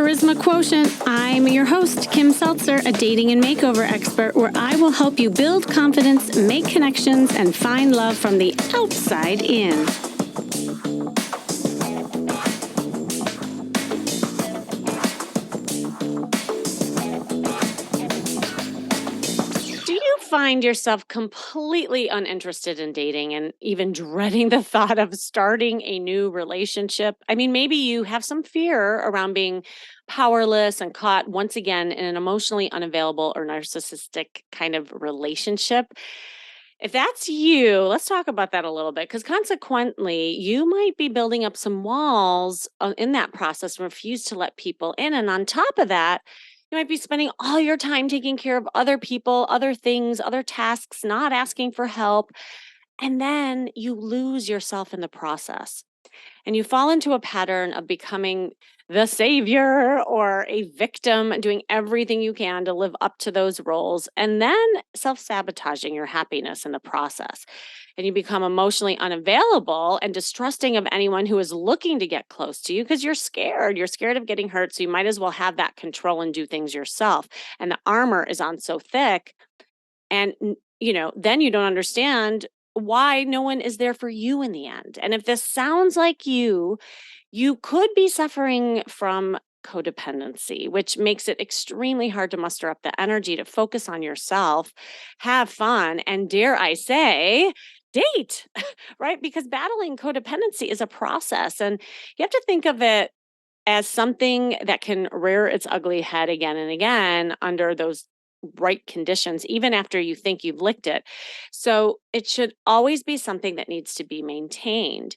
Charisma Quotient. I'm your host, Kim Seltzer, a dating and makeover expert, where I will help you build confidence, make connections, and find love from the outside in. Do you find yourself completely uninterested in dating and even dreading the thought of starting a new relationship? I mean, maybe you have some fear around being powerless and caught once again in an emotionally unavailable or narcissistic kind of relationship. If that's you, let's talk about that a little bit because consequently, you might be building up some walls in that process and refuse to let people in. And on top of that, you might be spending all your time taking care of other people, other things, other tasks, not asking for help. And then you lose yourself in the process and you fall into a pattern of becoming the savior or a victim, doing everything you can to live up to those roles, and then self sabotaging your happiness in the process. And you become emotionally unavailable and distrusting of anyone who is looking to get close to you because you're scared. You're scared of getting hurt. So you might as well have that control and do things yourself. And the armor is on so thick. And, then you don't understand why no one is there for you in the end. And if this sounds like you could be suffering from codependency, which makes it extremely hard to muster up the energy to focus on yourself, have fun, and dare I say, date, right? Because battling codependency is a process. And you have to think of it as something that can rear its ugly head again and again under those right conditions, even after you think you've licked it. So it should always be something that needs to be maintained.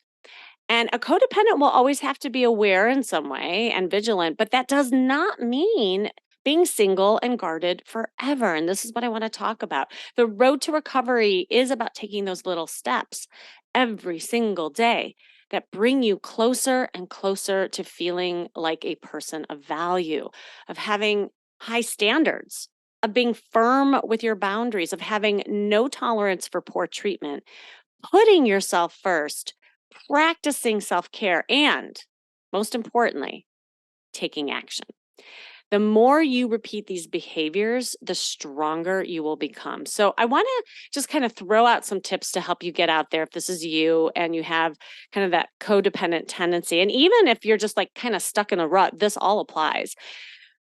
And a codependent will always have to be aware in some way and vigilant, but that does not mean being single and guarded forever. And this is what I want to talk about. The road to recovery is about taking those little steps every single day that bring you closer and closer to feeling like a person of value, of having high standards, of being firm with your boundaries, of having no tolerance for poor treatment, putting yourself first, practicing self care, and most importantly, taking action. The more you repeat these behaviors, the stronger you will become. So, I want to just kind of throw out some tips to help you get out there if this is you and you have kind of that codependent tendency. And even if you're just like kind of stuck in a rut, this all applies.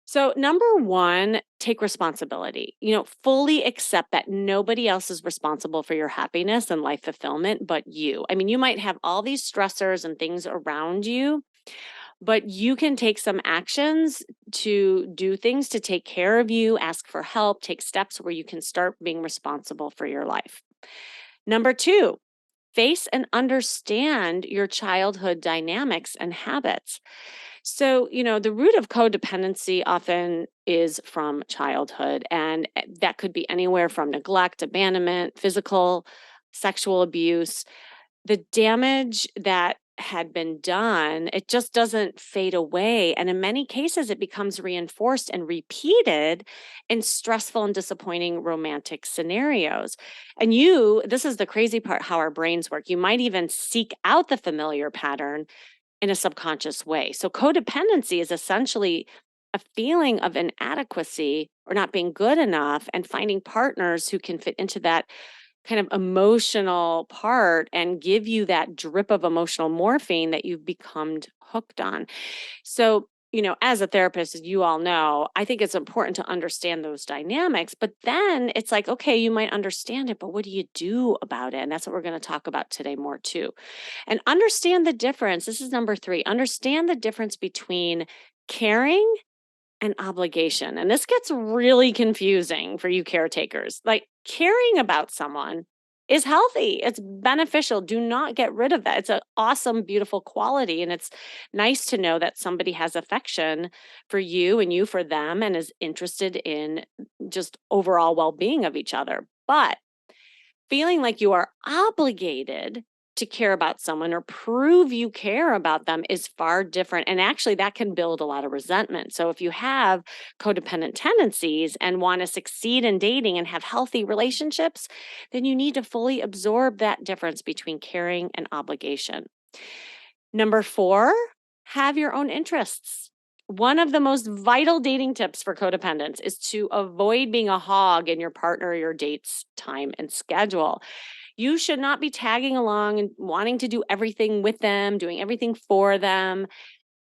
So, number one, take responsibility. Fully accept that nobody else is responsible for your happiness and life fulfillment but you. I mean, you might have all these stressors and things around you, but you can take some actions to do things to take care of you, ask for help, take steps where you can start being responsible for your life. Number two, face and understand your childhood dynamics and habits. So, the root of codependency often is from childhood, and that could be anywhere from neglect, abandonment, physical, sexual abuse. The damage that had been done, it just doesn't fade away. And in many cases, it becomes reinforced and repeated in stressful and disappointing romantic scenarios. And this is the crazy part how our brains work. You might even seek out the familiar pattern in a subconscious way. So codependency is essentially a feeling of inadequacy or not being good enough and finding partners who can fit into that kind of emotional part and give you that drip of emotional morphine that you've become hooked on. So, as a therapist, as you all know, I think it's important to understand those dynamics. But then it's like, okay, you might understand it, but what do you do about it? And that's what we're going to talk about today more too. And understand the difference. This is number three. Understand the difference between caring and obligation. And this gets really confusing for you caretakers. Like caring about someone is healthy, it's beneficial. Do not get rid of that. It's an awesome, beautiful quality. And it's nice to know that somebody has affection for you and you for them and is interested in just overall well being of each other. But feeling like you are obligated to care about someone or prove you care about them is far different. And actually, that can build a lot of resentment. So, if you have codependent tendencies and want to succeed in dating and have healthy relationships, then you need to fully absorb that difference between caring and obligation. Number four, have your own interests. One of the most vital dating tips for codependents is to avoid being a hog in your partner or your date's time and schedule. You should not be tagging along and wanting to do everything with them, doing everything for them.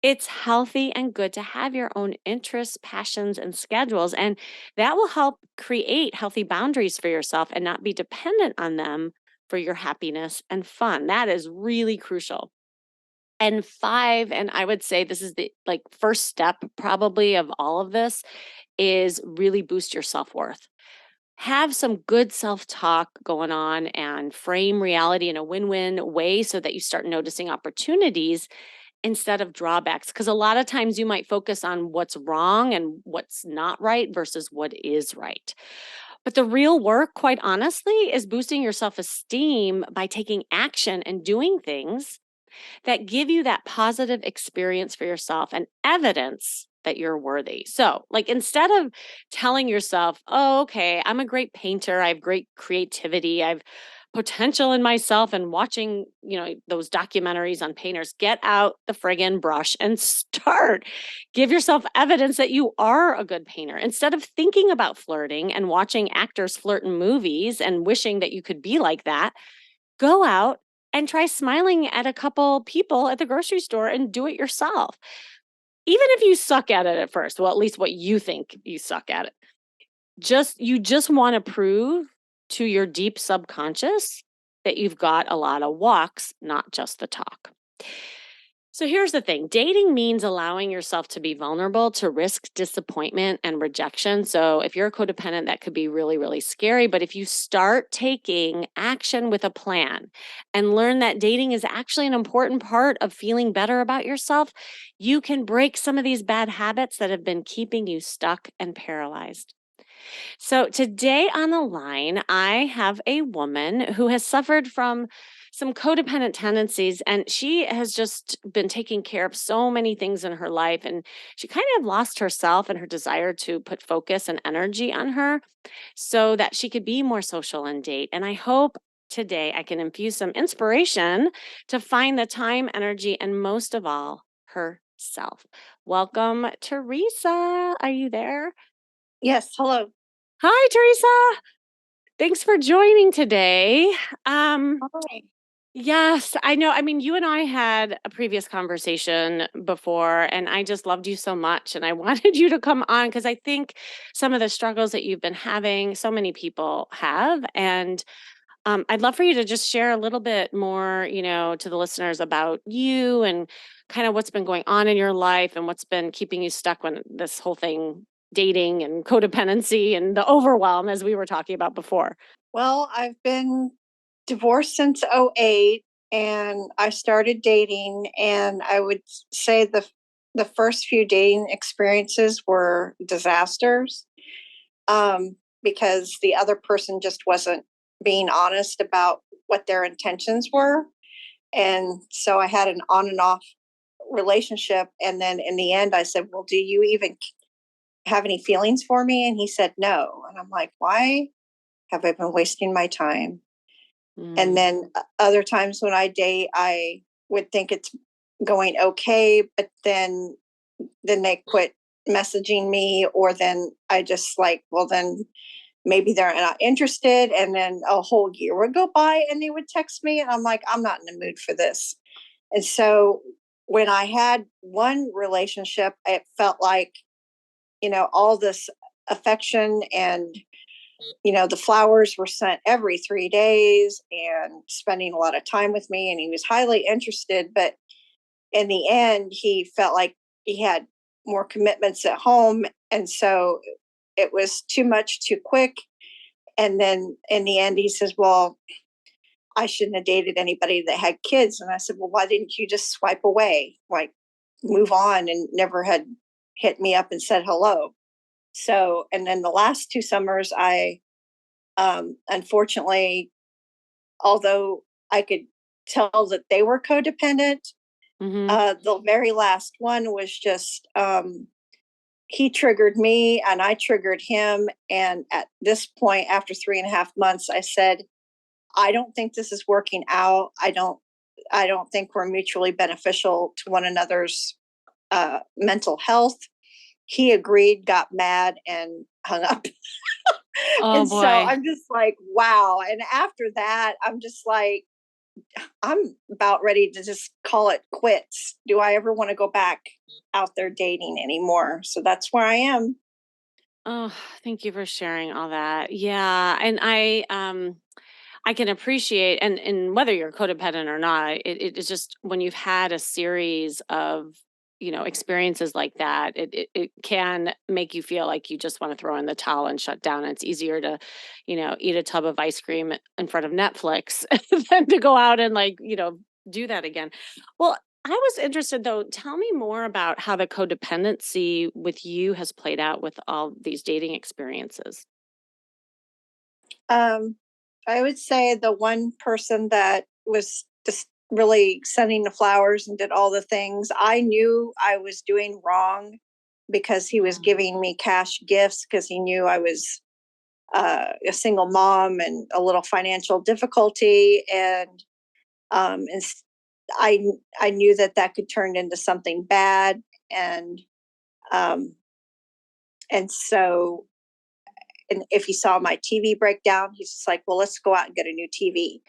It's healthy and good to have your own interests, passions, and schedules. And that will help create healthy boundaries for yourself and not be dependent on them for your happiness and fun. That is really crucial. And 5, and I would say this is the like first step probably of all of this, is really boost your self-worth. Have some good self-talk going on and frame reality in a win-win way so that you start noticing opportunities instead of drawbacks. Because a lot of times you might focus on what's wrong and what's not right versus what is right. But the real work, quite honestly, is boosting your self esteem by taking action and doing things that give you that positive experience for yourself and evidence that you're worthy. So, like, instead of telling yourself, oh, okay, I'm a great painter, I have great creativity, I've potential in myself, and watching, those documentaries on painters, get out the friggin' brush and start. Give yourself evidence that you are a good painter. Instead of thinking about flirting and watching actors flirt in movies and wishing that you could be like that, go out and try smiling at a couple people at the grocery store and do it yourself. Even if you suck at it at first, well, at least what you think you suck at it. You just want to prove to your deep subconscious that you've got a lot of walks, not just the talk. So here's the thing, dating means allowing yourself to be vulnerable to risk disappointment and rejection. So if you're a codependent, that could be really, really scary. But if you start taking action with a plan and learn that dating is actually an important part of feeling better about yourself, you can break some of these bad habits that have been keeping you stuck and paralyzed. So, today on the line, I have a woman who has suffered from some codependent tendencies, and she has just been taking care of so many things in her life. And she kind of lost herself and her desire to put focus and energy on her so that she could be more social and date. And I hope today I can infuse some inspiration to find the time, energy, and most of all, herself. Welcome, Teresa. Are you there? Yes, hello. Hi, Teresa. Thanks for joining today. Um, Hi. yes, I know. I mean, you and I had a previous conversation before, and I just loved you so much. And I wanted you to come on because I think some of the struggles that you've been having, so many people have. And I'd love for you to just share a little bit more, to the listeners about you and kind of what's been going on in your life and what's been keeping you stuck when this whole thing, dating and codependency and the overwhelm, as we were talking about before. Well, I've been divorced since '08, and I started dating, and I would say the first few dating experiences were disasters, because the other person just wasn't being honest about what their intentions were. And so I had an on and off relationship, and then in the end I said, "Well, do you even have any feelings for me?" And he said no. And I'm like, "Why have I been wasting my time?" And Mm, then other times when I date, I would think it's going okay, but then they quit messaging me, or then I just like, well, then maybe they're not interested. And then a whole year would go by and they would text me, and I'm like, I'm not in the mood for this. And so when I had one relationship, it felt like, all this affection, and the flowers were sent every 3 days and spending a lot of time with me. And he was highly interested. But in the end, he felt like he had more commitments at home. And so it was too much too quick. And then in the end, he says, "Well, I shouldn't have dated anybody that had kids." And I said, "Well, why didn't you just swipe away? Like, move on," and never had hit me up and said hello. So, and then the last 2 summers, I unfortunately, although I could tell that they were codependent, mm-hmm. the very last one was just he triggered me and I triggered him. And at this point, after 3.5 months, I said, "I don't think this is working out. I don't think we're mutually beneficial to one another's mental health. He agreed, got mad, and hung up. Oh And so boy. I'm just like, wow. And after that, I'm just like, I'm about ready to just call it quits. Do I ever want to go back out there dating anymore? So that's where I am. Oh, thank you for sharing all that. Yeah, and I can appreciate and whether you're codependent or not, it is just when you've had a series of, experiences like that, it can make you feel like you just want to throw in the towel and shut down. It's easier to, eat a tub of ice cream in front of Netflix than to go out and like, do that again. Well, I was interested though. Tell me more about how the codependency with you has played out with all these dating experiences. Um, I would say the one person that was just really sending the flowers and did all the things, I knew I was doing wrong because he was Mm. giving me cash gifts because he knew I was a single mom and a little financial difficulty. And I I knew that that could turn into something bad, and um, and so and if he saw my TV breakdown, he's just like, well, let's go out and get a new TV.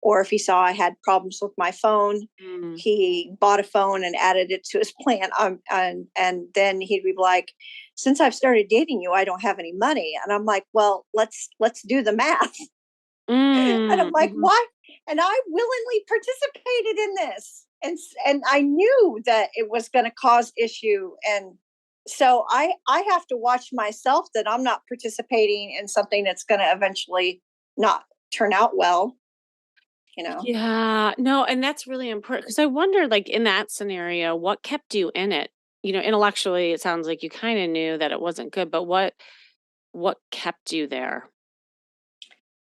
Or if he saw I had problems with my phone, Mm. he bought a phone and added it to his plan. And then he'd be like, since I've started dating you, I don't have any money. And I'm like, well, let's do the math. And I'm Mm. like, Mhm. why? And I willingly participated in this. And I knew that it was going to cause issue. And so I have to watch myself that I'm not participating in something that's going to eventually not turn out well, you know. Yeah, no, and that's really important because I wonder, like, in that scenario, what kept you in it? Intellectually, it sounds like you kind of knew that it wasn't good, but what kept you there?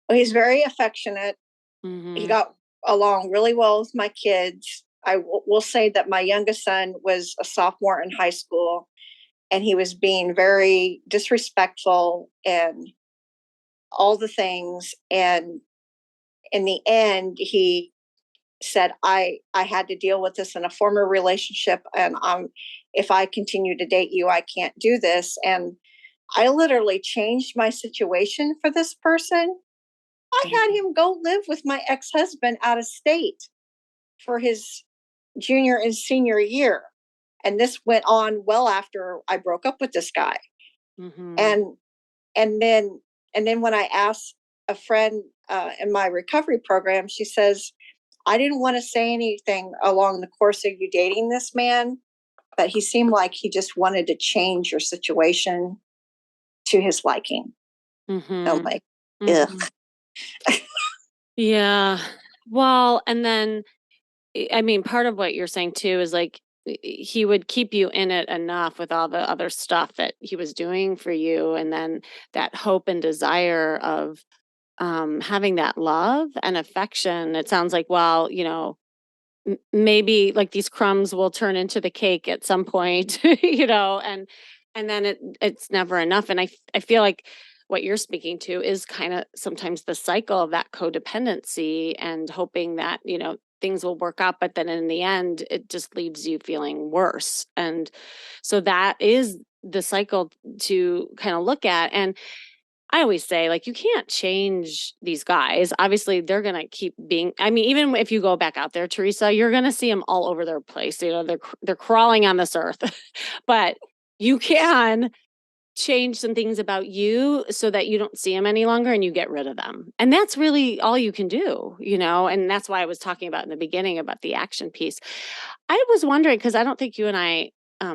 Well, he's very affectionate. He Mhm. got along really well with my kids. Will say that my youngest son was a sophomore in high school, and he was being very disrespectful and all the things. And in the end, he said, I had to deal with this in a former relationship, and if I continue to date you, I can't do this. And I literally changed my situation for this person. I had Mhm. him go live with my ex-husband out of state for his junior and senior year. And this went on well after I broke up with this guy. Mhm. And and then and then when I asked a friend in my recovery program, she says, I didn't want to say anything along the course of you dating this man, but he seemed like he just wanted to change your situation to his liking. I'm Mhm. like, ugh. Mhm. Yeah. Well, and then I mean, part of what you're saying too is like he would keep you in it enough with all the other stuff that he was doing for you, and then that hope and desire of having that love and affection. It sounds like, well, maybe like these crumbs will turn into the cake at some point, and then it's never enough. And I feel like what you're speaking to is kind of sometimes the cycle of that codependency and hoping that, things will work out, but then in the end it just leaves you feeling worse. And so that is the cycle to kind of look at. And I always say, like, you can't change these guys. Obviously, they're gonna keep being. I mean, even if you go back out there, Teresa, you're gonna see them all over their place. They're crawling on this earth, but you can change some things about you so that you don't see them any longer and you get rid of them. And that's really all you can do. And that's why I was talking about in the beginning about the action piece. I was wondering because I don't think you and I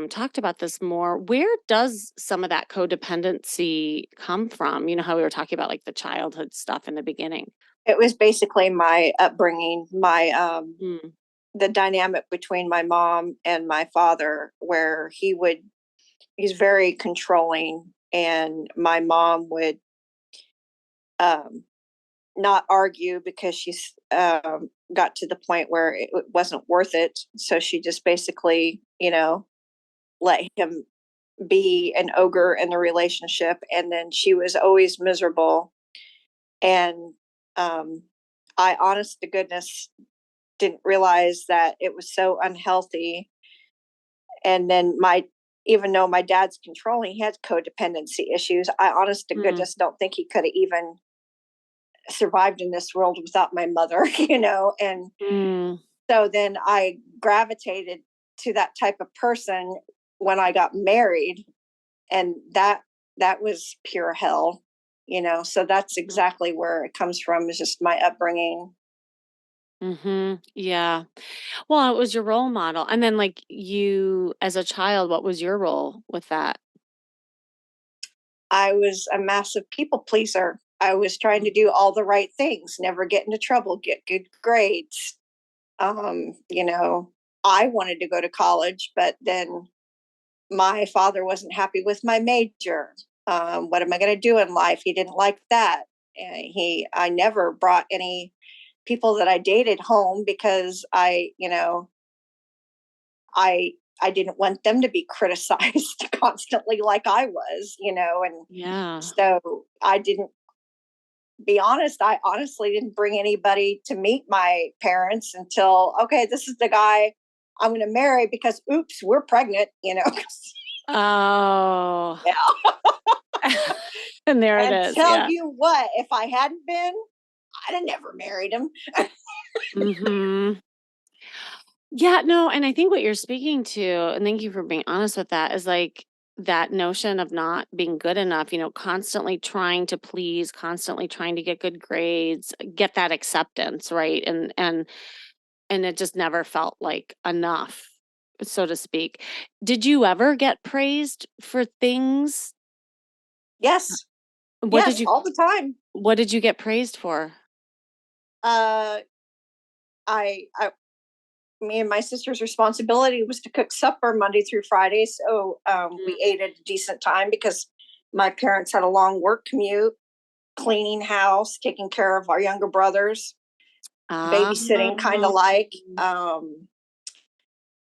talked about this more. Where does some of that codependency come from? You know how we were talking about like the childhood stuff in the beginning. It was basically my upbringing, my Mm. the dynamic between my mom and my father, where he's very controlling, and my mom would um, not argue because she's got to the point where it wasn't worth it. So she just basically, let him be an ogre in the relationship. And then she was always miserable. And um, I, honest to goodness, didn't realize that it was so unhealthy. And then even though my dad's controlling, he has codependency issues. I honest to Mm, goodness don't think he could have even survived in this world without my mother, and mm, so then I gravitated to that type of person when I got married, and that was pure hell. So that's exactly where it comes from, is just my upbringing. yeah. Well, it was your role model. And then, like, you as a child, what was your role with that? I was a massive people pleaser. I was trying to do all the right things, never get into trouble, get good grades. Um, you know, I wanted to go to college, but then my father wasn't happy with my major. What am I going to do in life? He didn't like that. And I never brought any people that I dated home because I, I didn't want them to be criticized constantly like I was, and Yeah. so I didn't be honest. I honestly didn't bring anybody to meet my parents until, okay, this is the guy I'm going to marry because, oops, we're pregnant. Oh. Yeah. And there it And is. tell Yeah. you what, if I hadn't been, I'd have never married him. Mhm. Yeah, no, and I think what you're speaking to, and thank you for being honest with that, is like that notion of not being good enough, constantly trying to please, constantly trying to get good grades, get that acceptance, right? And it just never felt like enough, so to speak. Did you ever get praised for things? Yes, What did yes, you all the time. what did you get praised for? Uh, I me and my sister's responsibility was to cook supper Monday through Friday, so Mm. we ate at a decent time because my parents had a long work commute, cleaning house, taking care of our younger brothers, Ah. babysitting, kind of like.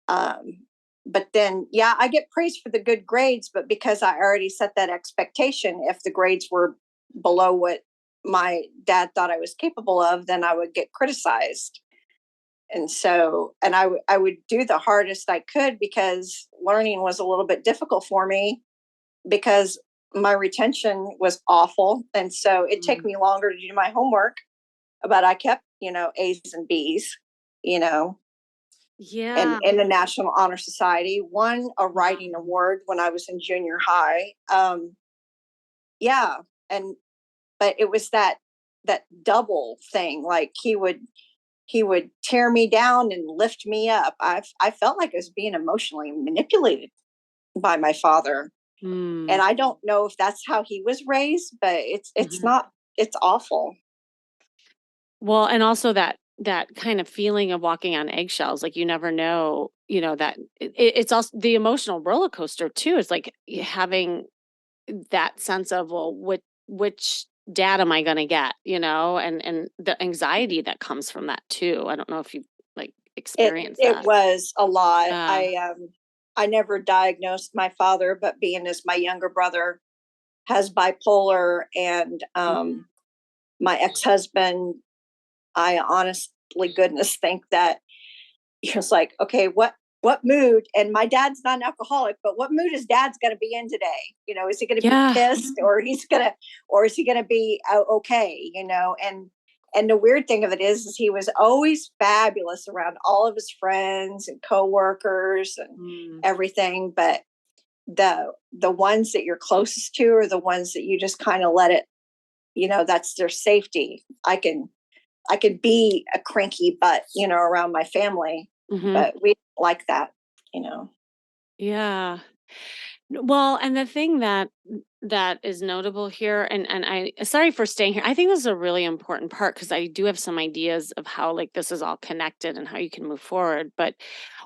Um, but then, yeah, I get praised for the good grades, but because I already set that expectation, if the grades were below what my dad thought I was capable of, then I would get criticized. And so, and I would do the hardest I could because learning was a little bit difficult for me because my retention was awful. And so it'd take Mm. me longer to do my homework, but I kept, A's and B's, you know, and Yeah. in the National Honor Society, won a writing award when I was in junior high. Yeah, and but it was that double thing. Like he would tear me down and lift me up. I felt like I was being emotionally manipulated by my father, and Mm. I don't know if that's how he was raised, but it's Mhm. not. It's awful. Well, and also that kind of feeling of walking on eggshells, like you never know, that it's also the emotional roller coaster too. It's like having that sense of, well, which dad am I going to get, and the anxiety that comes from that too. I don't know if you like It experienced it that. was a lot. Yeah. I never diagnosed my father, but being as my younger brother has bipolar, and my ex-husband, I honestly goodness think that he was like, okay, what mood? And my dad's not an alcoholic, but what mood is dad's going to be in today? Is he going to be Yeah. pissed, or is he going to be okay? And the weird thing of it is he was always fabulous around all of his friends and coworkers and Mm. everything, but the ones that you're closest to are the ones that you just kind of let it, that's their safety. I could be a cranky butt, around my family, Mhm. but we don't like that. Yeah. Well, and the thing that is notable here, and I sorry for staying here. I think this is a really important part because I do have some ideas of how like this is all connected and how you can move forward. But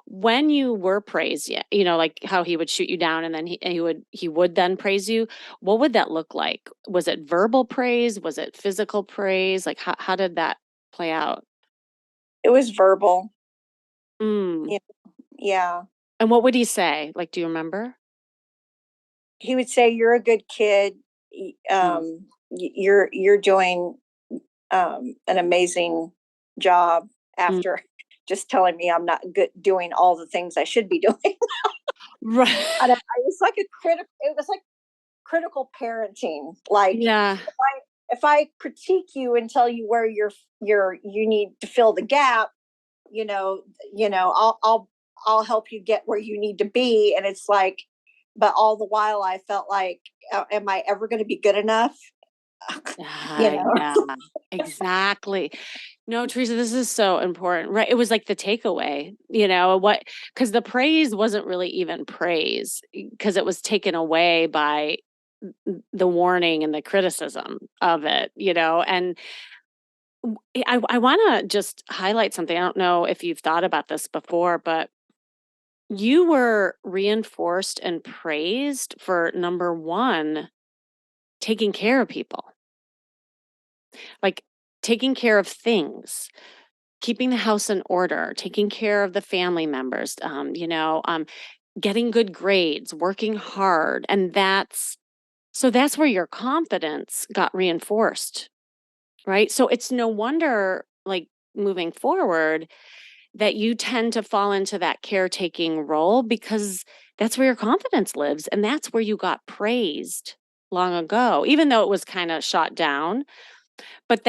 when you were praised, yeah, like how he would shoot you down and then he would then praise you. What would that look like? Was it verbal praise? Was it physical praise? Like how did that play out? It was verbal. Mm. Yeah. Yeah. And what would he say? Like, do you remember? He would say, "You're a good kid. Mm. You're doing an amazing job." Mm. After just telling me I'm not good doing all the things I should be doing. Right. And I was like a critical. It was like critical parenting. Like Yeah. if I critique you and tell you where you need to fill the gap, you know, I'll help you get where you need to be. And it's like, but all the while I felt like, am I ever going to be good enough? you know, Yeah, exactly. No, Teresa, this is so important, right? It was like the takeaway, because the praise wasn't really even praise because it was taken away by the warning and the criticism of it, and I want to just highlight something. I don't know if you've thought about this before, but you were reinforced and praised for number one, taking care of people, like taking care of things, keeping the house in order, taking care of the family members, getting good grades, working hard. And that's where your confidence got reinforced, right? So it's no wonder, like moving forward, that you tend to fall into that caretaking role because that's where your confidence lives. And that's where you got praised long ago, even though it was kind of shot down. But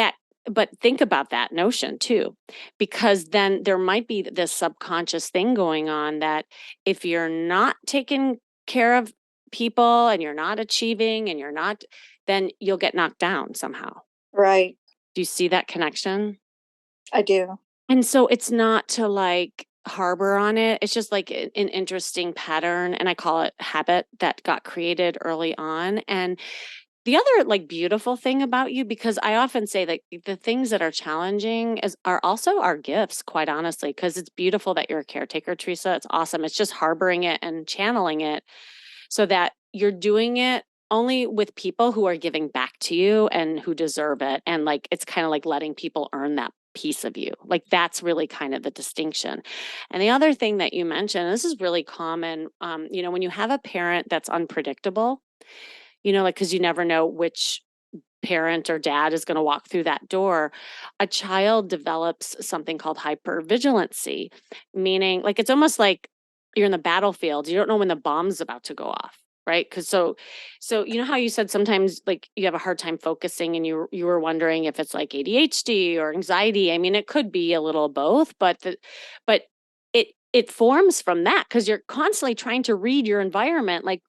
think about that notion too, because then there might be this subconscious thing going on that if you're not taking care of people and you're not achieving and you're not, then you'll get knocked down somehow. right. Do you see that connection? I do. And so it's not to like harbor on it. It's just like an interesting pattern. And I call it habit that got created early on. And the other like beautiful thing about you, because I often say that the things that are challenging are also our gifts, quite honestly, because it's beautiful that you're a caretaker, Teresa. It's awesome. It's just harboring it and channeling it so that you're doing it only with people who are giving back to you and who deserve it. And like it's kind of like letting people earn that piece of you. Like that's really kind of the distinction. And the other thing that you mentioned, this is really common, when you have a parent that's unpredictable, like because you never know which parent or dad is going to walk through that door, a child develops something called hypervigilancy, meaning like it's almost like you're in the battlefield. You don't know when the bomb's about to go off, right? Because so you know how you said sometimes like you have a hard time focusing, and you were wondering if it's like ADHD or anxiety. I mean, it could be a little of both, but it forms from that because you're constantly trying to read your environment, like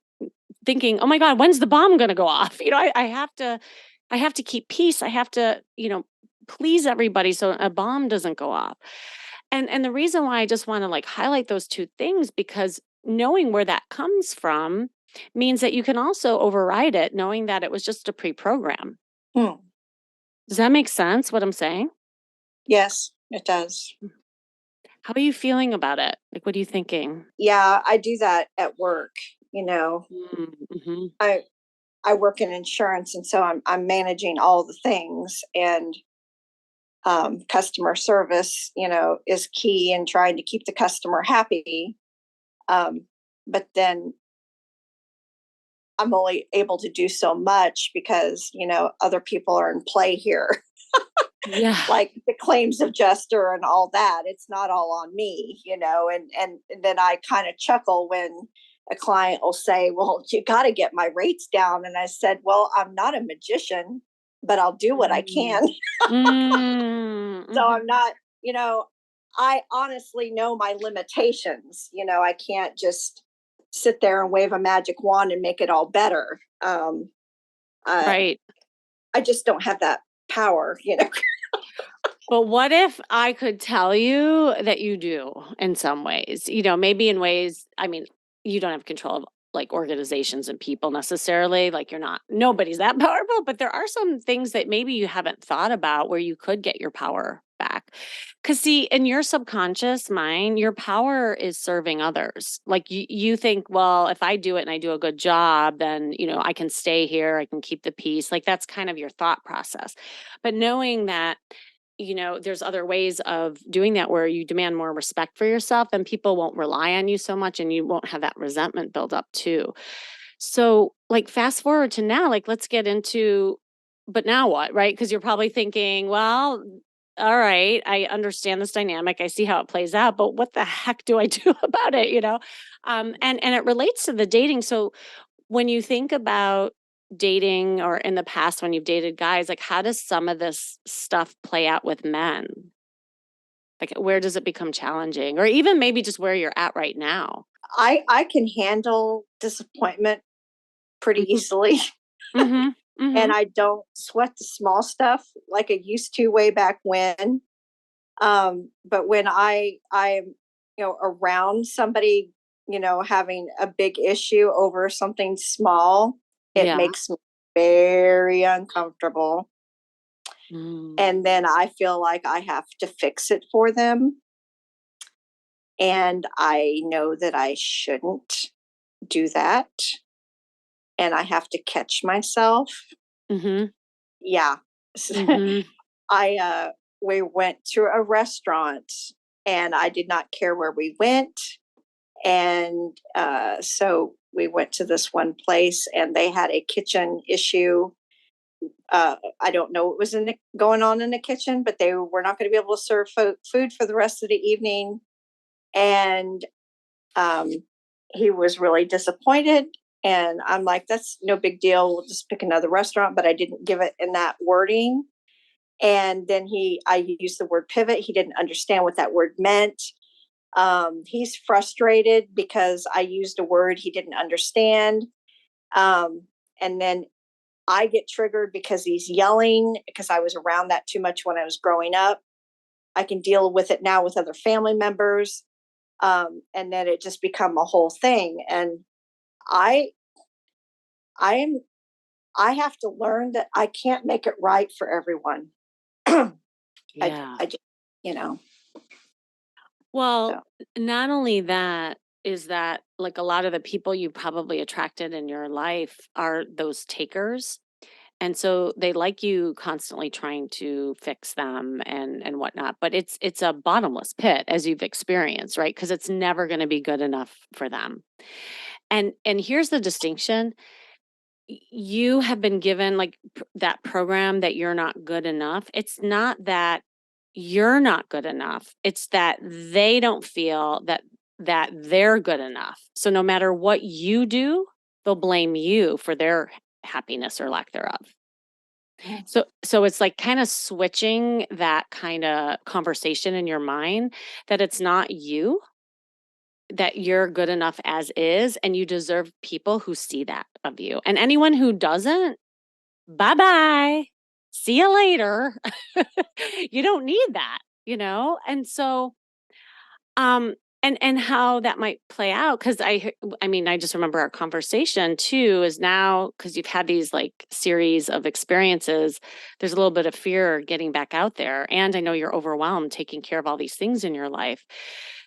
thinking, "Oh my God, when's the bomb going to go off?" I have to keep peace. I have to, please everybody so a bomb doesn't go off. And the reason why I just want to like highlight those two things because knowing where that comes from means that you can also override it, knowing that it was just a pre-program. Hmm. Does that make sense? What I'm saying? Yes, it does. How are you feeling about it? Like, what are you thinking? Yeah, I do that at work. You know, Mm-hmm. I I work in insurance, and so I'm managing all the things, and customer service, is key in trying to keep the customer happy. But then I'm only able to do so much because other people are in play here, Yeah. like the claims adjuster and all that. It's not all on me, and then I kind of chuckle when a client will say, well, you got to get my rates down. And I said, well, I'm not a magician, but I'll do what I Mm. can. Mm. So I'm Mhm. not, I honestly know my limitations. I can't just sit there and wave a magic wand and make it all better. I, Right. I just don't have that power. But what if I could tell you that you do in some ways? Maybe in ways, I mean, you don't have control of like organizations and people necessarily. Like nobody's that powerful, but there are some things that maybe you haven't thought about where you could get your power back. Because, see, in your subconscious mind, your power is serving others. Like you think, well, if I do it and I do a good job, then, I can stay here, I can keep the peace. Like that's kind of your thought process. But knowing that, there's other ways of doing that where you demand more respect for yourself and people won't rely on you so much and you won't have that resentment build up too. So, like, fast forward to now, like, let's get into, but now what, right? Because you're probably thinking, well, all right, I understand this dynamic. I see how it plays out, but what the heck do I do about it, you know? And it relates to the dating. So when you think about dating or in the past when you've dated guys, like how does some of this stuff play out with men? Like where does it become challenging? Or even maybe just where you're at right now? I can handle disappointment pretty Mhm. easily. Mhm. And Mhm. I don't sweat the small stuff like I used to way back when. But when I'm around somebody having a big issue over something small, it Yeah. makes me very uncomfortable. Mm. And then I feel like I have to fix it for them. And I know that I shouldn't do that. And I have to catch myself. Mhm. Yeah. Mhm. I We went to a restaurant and I did not care where we went. And so we went to this one place and they had a kitchen issue. I don't know what was going on in the kitchen, but they were not going to be able to serve food for the rest of the evening. And um, he was really disappointed. And I'm like, that's no big deal. We'll just pick another restaurant. But I didn't give it in that wording. And then I used the word pivot. He didn't understand what that word meant. He's frustrated because I used a word he didn't understand. Um, and then I get triggered because he's yelling because I was around that too much when I was growing up. I can deal with it now with other family members. And then it just become a whole thing. And I, I am, I have to learn that I can't make it right for everyone. I, Yeah. I just, you know, Well, so. not only that, is that like a lot of the people you probably attracted in your life are those takers. And so they like you constantly trying to fix them and whatnot. But it's a bottomless pit as you've experienced, right? Because it's never going to be good enough for them. And here's the distinction. You have been given like that program that you're not good enough. It's not that you're not good enough. It's that they don't feel that they're good enough. So no matter what you do, they'll blame you for their happiness or lack thereof. Mm. So it's like kind of switching that kind of conversation in your mind that it's not you, that you're good enough as is, and you deserve people who see that of you. And anyone who doesn't, bye-bye. See you later. You don't need that, you know? And so, um, and how that might play out because I mean, I just remember our conversation too is now because you've had these like series of experiences, there's a little bit of fear getting back out there. And I know you're overwhelmed taking care of all these things in your life.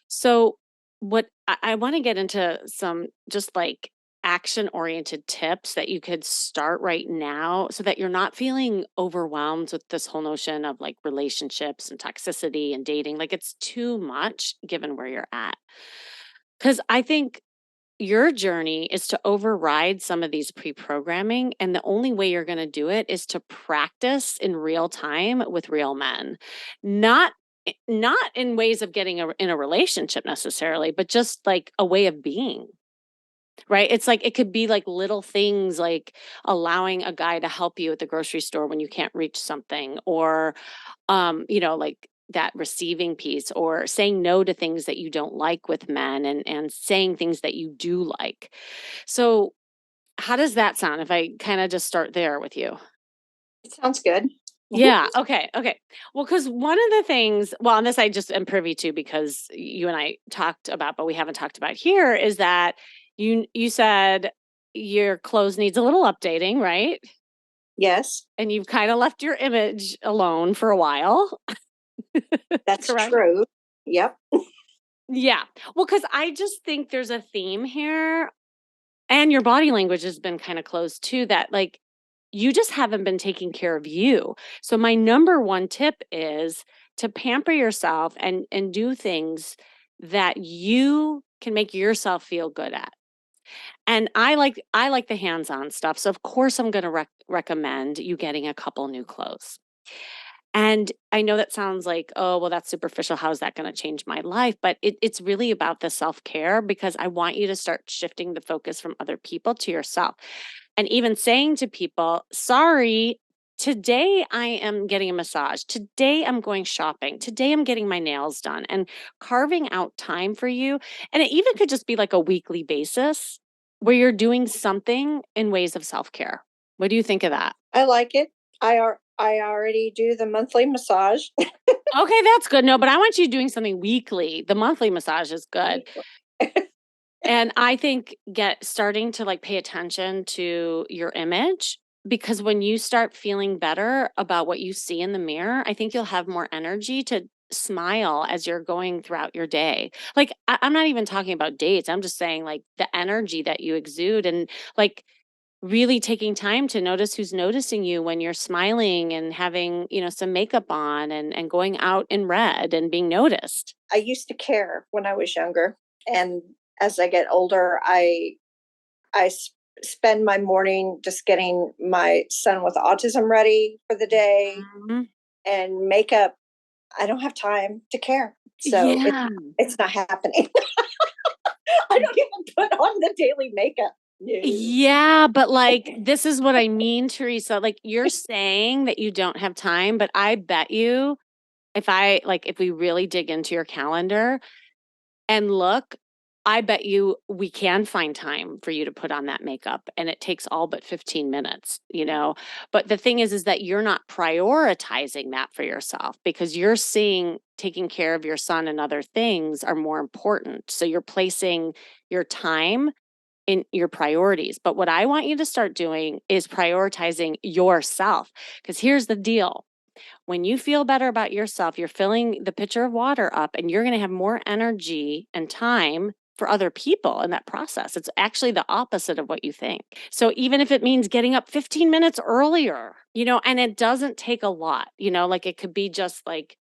So, what I want to get into some just like action oriented tips that you could start right now so that you're not feeling overwhelmed with this whole notion of like relationships and toxicity and dating. Like it's too much given where you're at. Because I think your journey is to override some of these pre-programming, and the only way you're going to do it is to practice in real time with real men, not not in ways of getting in a relationship necessarily, but just like a way of being. Right? It's like it could be like little things like allowing a guy to help you at the grocery store when you can't reach something, or like that receiving piece, or saying no to things that you don't like with men, and saying things that you do like. So, how does that sound if I kind of just start there with you? It sounds good. Mhm. Yeah. Okay. Okay. Well, because one of the things, well, and this I just am privy to because you and I talked about, but we haven't talked about here, is that you said your clothes needs a little updating, right? Yes, And you've kind of left your image alone for a while, that's correct? true. Yep. Yeah. Well, because I just think there's a theme here, and your body language has been kind of closed too, that like you just haven't been taking care of you. So my number one tip is to pamper yourself and do things that you can make yourself feel good at. And I like the hands-on stuff. So of course I'm going to recommend you getting a couple new clothes. And I know that sounds like, oh, well, that's superficial. How's that going to change my life? But it's really about the self care because I want you to start shifting the focus from other people to yourself. And even saying to people, sorry, today I am getting a massage. Today I'm going shopping. Today I'm getting my nails done and carving out time for you. And it even could just be like a weekly basis where you're doing something in ways of self care. What do you think of that? I like it. I already do the monthly massage. Okay, that's good. No, but I want you doing something weekly. The monthly massage is good. Weekly. And I think get starting to like pay attention to your image because when you start feeling better about what you see in the mirror, I think you'll have more energy to smile as you're going throughout your day. Like I'm not even talking about dates. I'm just saying like the energy that you exude and like really taking time to notice who's noticing you when you're smiling and having, some makeup on and going out in red and being noticed. I used to care when I was younger, and as I get older, spend my morning just getting my son with autism ready for the day Mhm. and makeup. I don't have time to care, so Yeah. it's not happening. I don't even put on the daily makeup. No. Yeah, but, like, this is what I mean, Teresa, like, you're saying that you don't have time, but I bet you if we really dig into your calendar and look, I bet you we can find time for you to put on that makeup, and it takes all but 15 minutes, you know? But the thing is that you're not prioritizing that for yourself because you're seeing taking care of your son and other things are more important, so you're placing your time in your priorities. But what I want you to start doing is prioritizing yourself. Because here's the deal when you feel better about yourself, you're filling the pitcher of water up and you're going to have more energy and time for other people in that process. It's actually the opposite of what you think. So even if it means getting up 15 minutes earlier, and it doesn't take a lot, like it could be just like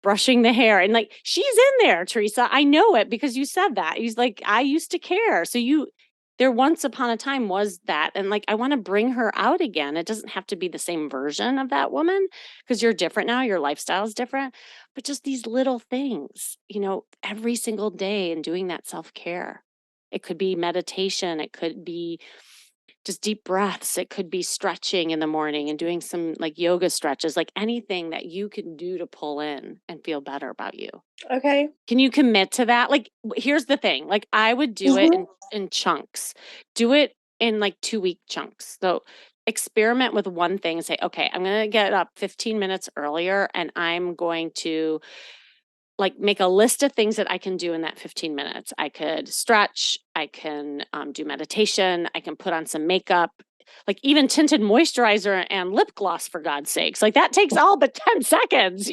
brushing the hair and like she's in there, Teresa. I know it because you said that. He's like, I used to care. So there once upon a time was that. And like, I want to bring her out again. It doesn't have to be the same version of that woman because you're different now. Your lifestyle is different, but just these little things, every single day and doing that self care. It could be meditation. It could be just deep breaths. It could be stretching in the morning and doing some like yoga stretches, like anything that you can do to pull in and feel better about you. Okay. Can you commit to that? Like, here's the thing. Like, I would do it Mhm. in chunks. Do it in like 2-week chunks. So experiment with one thing and say, okay, I'm going to get up 15 minutes earlier and I'm going to like make a list of things that I can do in that 15 minutes. I could stretch, I can do meditation, I can put on some makeup, like even tinted moisturizer and lip gloss for God's sakes. Like that takes all but 10 seconds.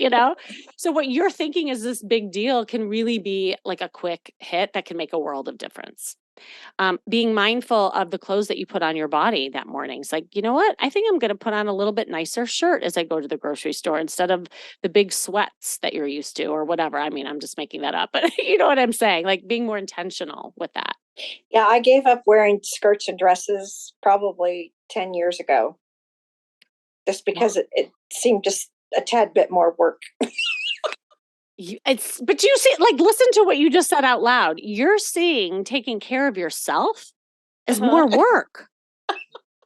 So what you're thinking is this big deal can really be like a quick hit that can make a world of difference. Being mindful of the clothes that you put on your body that morning. It's like, you know what? I think I'm going to put on a little bit nicer shirt as I go to the grocery store instead of the big sweats that you're used to or whatever. I mean, I'm just making that up, but you know what I'm saying? Like being more intentional with that. Yeah, I gave up wearing skirts and dresses probably 10 years ago just Yeah. because it seemed just a tad bit more work. But you see, like, listen to what you just said out loud. You're seeing taking care of yourself is Uh-huh. more work.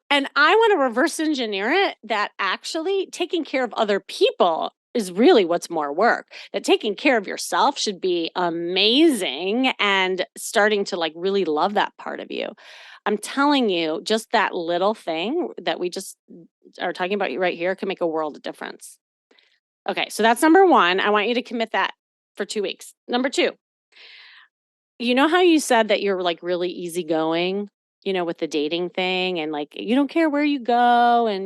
And I want to reverse engineer it that actually taking care of other people is really what's more work. That taking care of yourself should be amazing and starting to like really love that part of you. I'm telling you, just that little thing that we just are talking about right here can make a world of difference. Okay, so that's number one. I want you to commit that for 2 weeks. Number two, you know how you said that you're like really easygoing, with the dating thing and like you don't care where you go and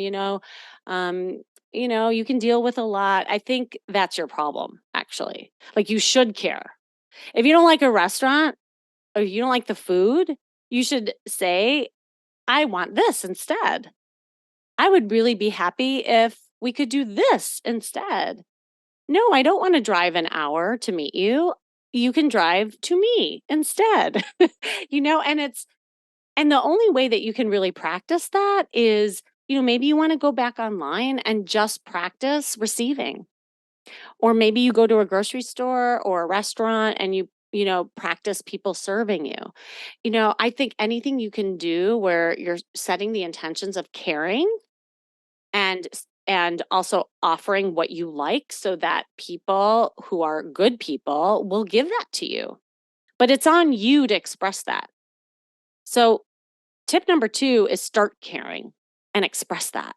um, you can deal with a lot. I think that's your problem, actually. Like you should care. If you don't like a restaurant or you don't like the food, you should say, I want this instead. I would really be happy if we could do this instead. No, I don't want to drive an hour to meet you. You can drive to me instead. And the only way that you can really practice that is maybe you want to go back online and just practice receiving. Or maybe you go to a grocery store or a restaurant and practice people serving you. I think anything you can do where you're setting the intentions of caring and also offering what you like so that people who are good people will give that to you. But it's on you to express that. So, tip number 2 is start caring and express that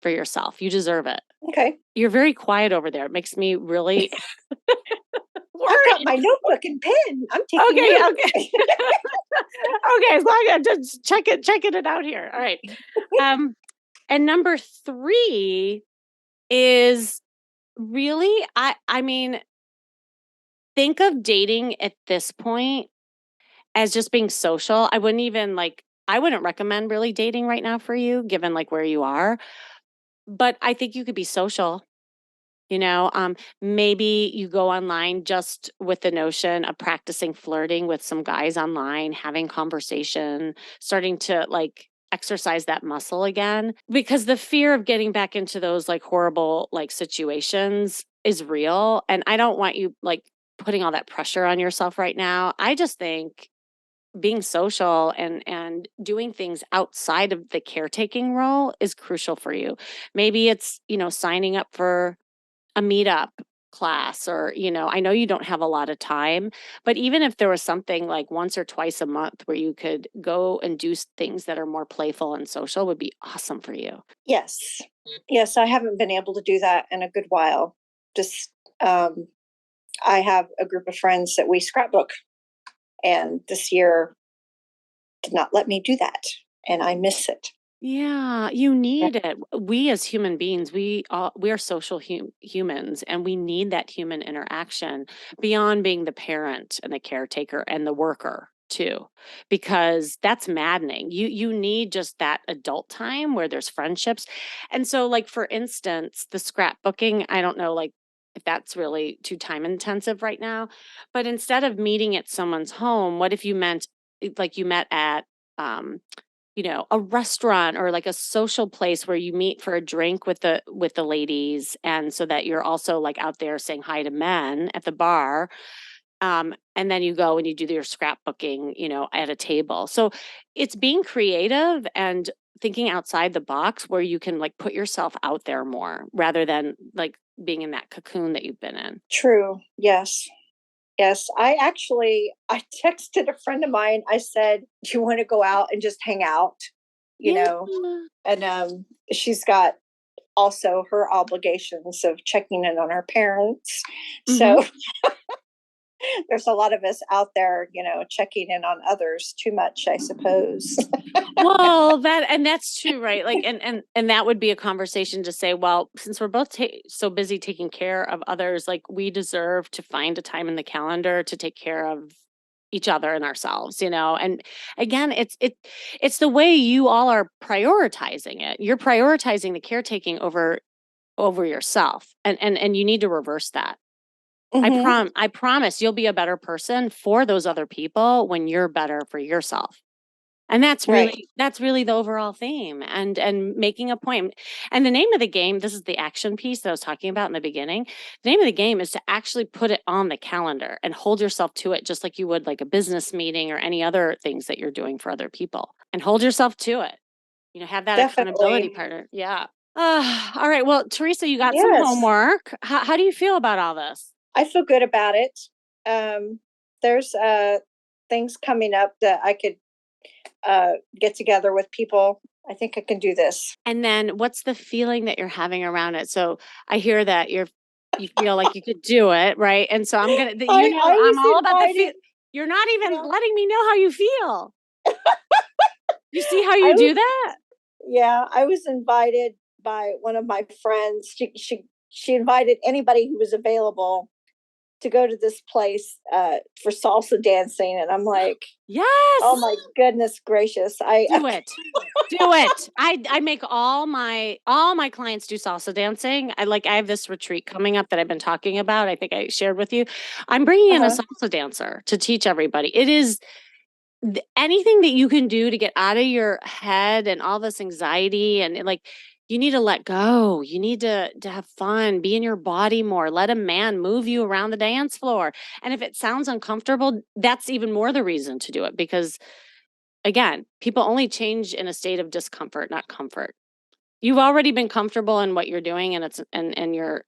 for yourself. You deserve it. Okay. You're very quiet over there. It makes me really I've got worried. my notebook and pen. I'm taking Okay, notes. okay. Okay, as long as just checking it out here. All right. Um, and number 3 is really I mean, think of dating at this point as just being social. I wouldn't recommend really dating right now for you given like where you are, but I think you could be social. Maybe you go online just with the notion of practicing flirting with some guys online, having conversation, starting to like exercise that muscle again because the fear of getting back into those like horrible like situations is real. And I don't want you like putting all that pressure on yourself right now. I just think being social and doing things outside of the caretaking role is crucial for you. Maybe it's, signing up for a meetup class or, I know you don't have a lot of time, but even if there was something like once or twice a month where you could go and do things that are more playful and social would be awesome for you. Yes. Yes, I haven't been able to do that in a good while. Just I have a group of friends that we scrapbook, and this year did not let me do that, and I miss it. Yeah, you need it. We as human beings, we are social humans and we need that human interaction beyond being the parent and the caretaker and the worker too. Because that's maddening. You need just that adult time where there's friendships. And so like for instance, the scrapbooking, I don't know like if that's really too time intensive right now, but instead of meeting at someone's home, what if you met at um a restaurant or like a social place where you meet for a drink with the ladies and so that you're also like out there saying hi to men at the bar. And then you go and you do your scrapbooking, at a table. So it's being creative and thinking outside the box where you can like put yourself out there more rather than like being in that cocoon that you've been in. True. Yes. Yes. I texted a friend of mine. I said, "Do you want to go out and just hang out?" You Yeah. know, and she's got also her obligations of checking in on her parents. Mhm. So there's a lot of us out there, checking in on others too much, I suppose. Well, that's true, right? Like, and that would be a conversation to say, well, since we're both so busy taking care of others, like we deserve to find a time in the calendar to take care of each other and ourselves, And again, it's the way you all are prioritizing it. You're prioritizing the caretaking over yourself, and you need to reverse that. Hmm. I promise you'll be a better person for those other people when you're better for yourself. And Right. that's really the overall theme and making a point. And the name of the game, this is the action piece that I was talking about in the beginning. The name of the game is to actually put it on the calendar and hold yourself to it just like you would like a business meeting or any other things that you're doing for other people. And hold yourself to it. Have that accountability Definitely. partner. Yeah. All right. Well, Teresa, you got some Yes. homework. How do you feel about all this? I feel good about it. There's things coming up that I could get together with people. I think I can do this. And then what's the feeling that you're having around it? So I hear that you feel like you could do it, right? And so I'm gonna, I I'm was all about the invited. feel. You're not even Yeah. letting me know how you feel. You see how I you was do that? Yeah, I was invited by one of my friends. She invited anybody who was available to go to this place for salsa dancing, and I'm like, oh Yes, my goodness gracious! I do it. Do it. I make all my clients do salsa dancing. I have this retreat coming up that I've been talking about. I think I shared with you. I'm bringing in a uh salsa dancer to teach everybody. It is anything that you can do to get out of your head and all this anxiety and like you need to let go. You need to have fun, be in your body more. Let a man move you around the dance floor. And if it sounds uncomfortable, that's even more the reason to do it because again, people only change in a state of discomfort, not comfort. You've already been comfortable in what you're doing and and you're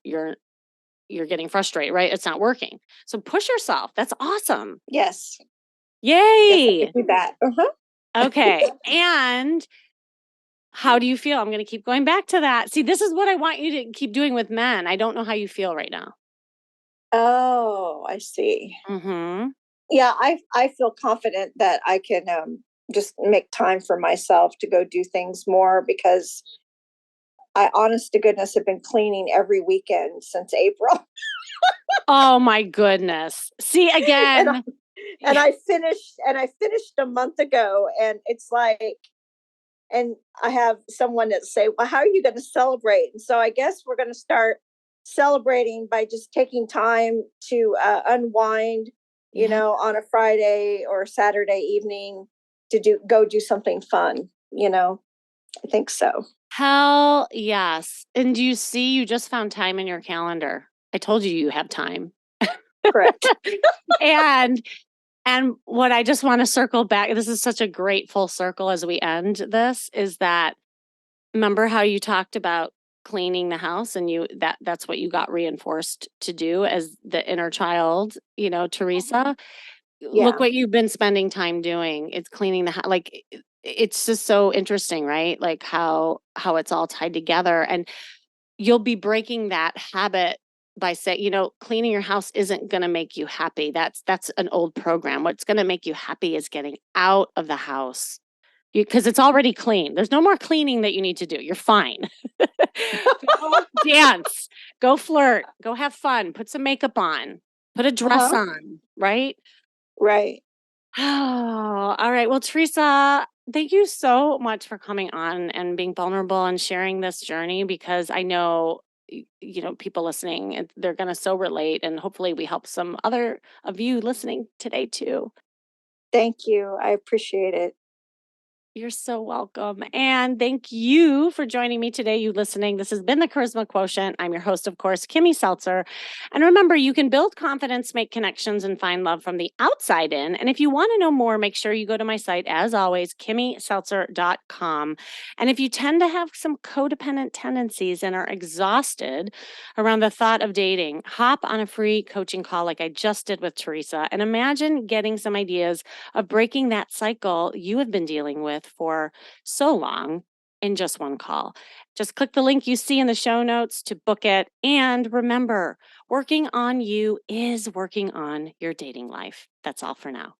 getting frustrated, right? It's not working. So push yourself. That's awesome. Yes. Yes, I Yay. could do that. Uh-huh. Okay. And how do you feel? I'm going to keep going back to that. See, this is what I want you to keep doing with men. I don't know how you feel right now. Oh, I see. Mhm. Yeah, I feel confident that I can just make time for myself to go do things more because I, honest to goodness, have been cleaning every weekend since April, Oh my goodness. See and again. I finished a month ago, and it's like, and I have someone that say, "Well, how are you going to celebrate?" And so I guess we're going to start celebrating by just taking time to unwind, Yeah. on a Friday or Saturday evening to do something fun. I think so. Hell yes. And do you see you just found time in your calendar? I told you you have time. Correct. and and what I just want to circle back, this is such a great full circle as we end this, is that remember how you talked about cleaning the house and that's what you got reinforced to do as the inner child, Teresa? Look Yeah. what you've been spending time doing. It's cleaning the house. Like it's just so interesting, right? Like how it's all tied together and you'll be breaking that habit by saying, cleaning your house isn't going to make you happy. That's an old program. What's going to make you happy is getting out of the house because it's already clean. There's no more cleaning that you need to do. You're fine. Go dance, go flirt, go have fun, put some makeup on, put a dress Uh-huh. on, right? Right. Oh, all right. Well, Teresa, thank you so much for coming on and being vulnerable and sharing this journey because I know people listening they're going to so relate and hopefully we help some other of you listening today too. Thank you. I appreciate it. You're so welcome. And thank you for joining me today, you listening. This has been the Charisma Quotient. I'm your host, of course, Kimmy Seltzer. And remember, you can build confidence, make connections, and find love from the outside in. And if you want to know more, make sure you go to my site, as always, kimmyseltzer.com. And if you tend to have some codependent tendencies and are exhausted around the thought of dating, hop on a free coaching call like I just did with Teresa and imagine getting some ideas of breaking that cycle you have been dealing with for so long in just one call. Just click the link you see in the show notes to book it. And remember, working on you is working on your dating life. That's all for now.